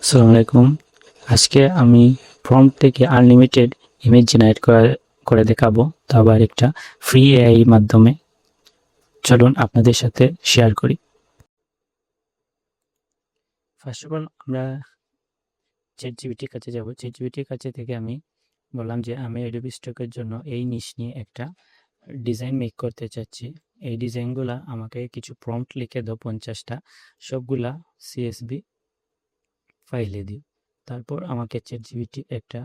আসসালামু আলাইকুম। আজকে আমি প্রম্পট থেকে আনলিমিটেড ইমেজ জেনারেট করে দেখাবো, তা আবার একটা ফ্রি এআই মাধ্যমে। চলুন আপনাদের সাথে শেয়ার করি। ফার্স্ট অফ অল আমরা চ্যাটজিপিটির কাছে যাব। চ্যাটজিপিটির কাছে থেকে আমি বললাম যে আমি অ্যাডোবি স্টকের জন্য এই নিশ নিয়ে একটা ডিজাইন মেক করতে চাচ্ছি। এই ডিজাইনগুলা আমাকে কিছু প্রম্পট লিখে দাও 50টা, সবগুলা সিএসভি ফাইলে দিও। তারপর আমাকে চ্যাটজিপিটি একটা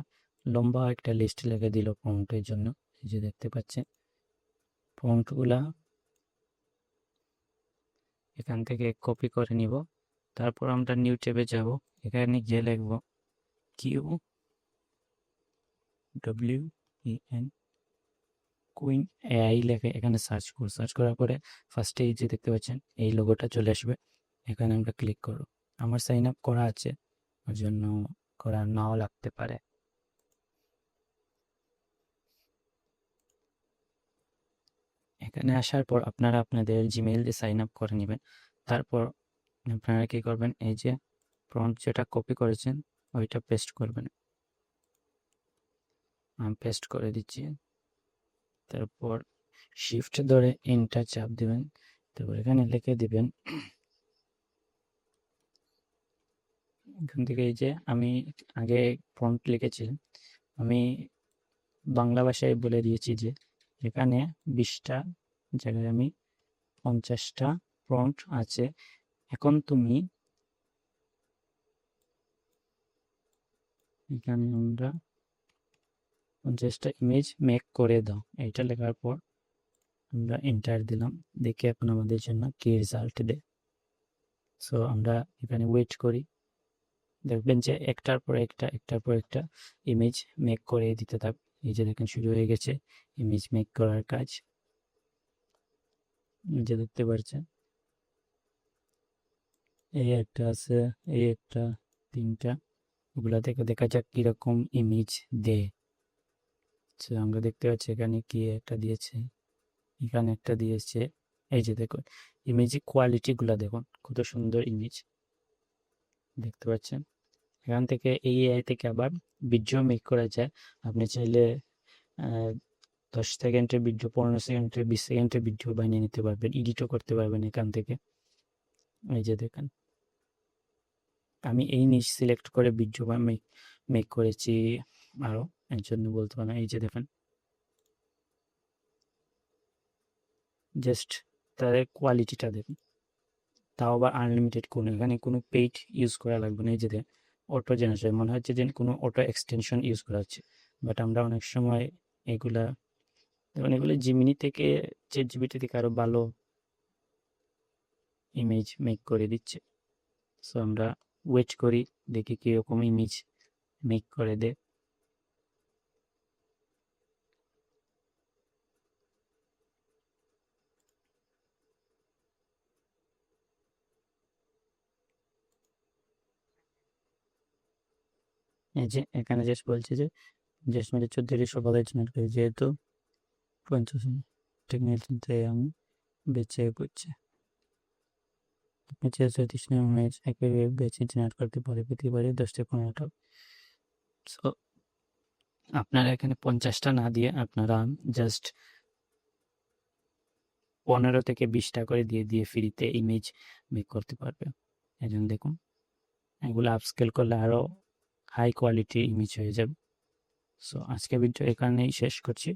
লম্বা একটা লিস্ট লিখে দিল প্রম্পটের জন্য। এই যে দেখতে পাচ্ছেন প্রম্পটগুলা এখান থেকে কপি করে নিব। তারপর আমরা নিউ ট্যাবে যাব, এখানে গিয়ে লিখব QWEN কুইন এআই লেখে এখানে সার্চ করব। সার্চ করার পরে ফার্স্টে এই যে দেখতে পাচ্ছেন এই লোগোটা চলে আসবে, এখানে আমরা ক্লিক করব। আমার সাইন আপ করা আছে, ওর জন্য করা নাও লাগতে পারে। এখানে আসার পর আপনারা আপনাদের জিমেইল দিয়ে সাইন আপ করে নেবেন। তারপর আপনারা কি করবেন, এই যে প্রম্পট যেটা কপি করেছেন ওইটা পেস্ট করবেন। আমি পেস্ট করে দিচ্ছি। তারপর শিফট ধরে এন্টার চাপ দিবেন। তারপর এখানে লিখে দিবেন, এখান থেকে এই যে আমি আগে প্রম্পট লিখেছিলাম, আমি বাংলা ভাষায় বলে দিয়েছি যে এখানে 20টা জায়গায় আমি 50টা প্রম্পট আছে। এখন তুমি এখানে আমরা 50টা ইমেজ মেক করে দাও, এইটা লেখার পর আমরা এন্টার দিলাম। দেখি এখন আমাদের জন্য কি রেজাল্ট দেয়। সো আমরা এখানে ওয়েট করি, দেখবেন যে একটার পর একটা ইমেজ মেক করে দিতে থাক। এই যে দেখেন শুরু হয়ে গেছে ইমেজ মেক করার কাজ, যে দেখতে পাচ্ছেন এই একটা আছে, এই একটা, 3টা। ওগুলা থেকে দেখা যাক কিরকম ইমেজ দেয়। আমরা দেখতে পাচ্ছি এখানে কি একটা দিয়েছে, এখানে একটা দিয়েছে। এই যে দেখুন ইমেজের কোয়ালিটিগুলো দেখুন, কত সুন্দর ইমেজ দেখতে পাচ্ছেন। এখান থেকে এই এআই থেকে আবার ভিডিও মেক করা যায়। আপনি চাইলে 10 সেকেন্ডের ভিডিও, 15 সেকেন্ডের, 20 সেকেন্ডের ভিডিও বানিয়ে নিতে পারবেন, এডিটও করতে পারবেন এখান থেকে। এই যে দেখেন আমি এই নিশ সিলেক্ট করে ভিডিও মেক করেছি আরও, এর জন্য বলতে পারেন। এই যে দেখেন জাস্ট তাদের কোয়ালিটিটা দেখুন, তাও আবার আনলিমিটেড, কোনো এখানে কোনো পেইড ইউজ করা লাগবে না। এই যে অটো জেনারেশন মনে হচ্ছে যে কোনো অটো এক্সটেনশন ইউজ করা হচ্ছে, বাট আমরা অনেক সময় এগুলা দেখুন, এগুলো জিমিনি থেকে, চ্যাটজিপিটি থেকে আরও ভালো ইমেজ মেক করে দিচ্ছে। সো আমরা ওয়েট করি, দেখি কীরকম ইমেজ মেক করে দেয়। এই যে এখানে জাস্ট বলছে যে জাস্ট মেরে 14 সকালে জেনারেট করে, যেহেতু 50 টেকনিক্যালিতে আমি বেঁচে করছে। আপনি 36 ইমেজ একইভাবে বেছে জেনারেট করতে পারে, পেতে পারে 10 থেকে 15টা। সো আপনারা এখানে 50টা না দিয়ে আপনারা জাস্ট 15 থেকে 20টা করে দিয়ে ফ্রিতে ইমেজ মেক করতে পারবে। এই জন্য দেখুন এগুলো আপস্কেল করলে আরও হাই কোয়ালিটি ইমেজ হয়ে যাবে। সো আজকে ভিডিও এখানেই শেষ করছি।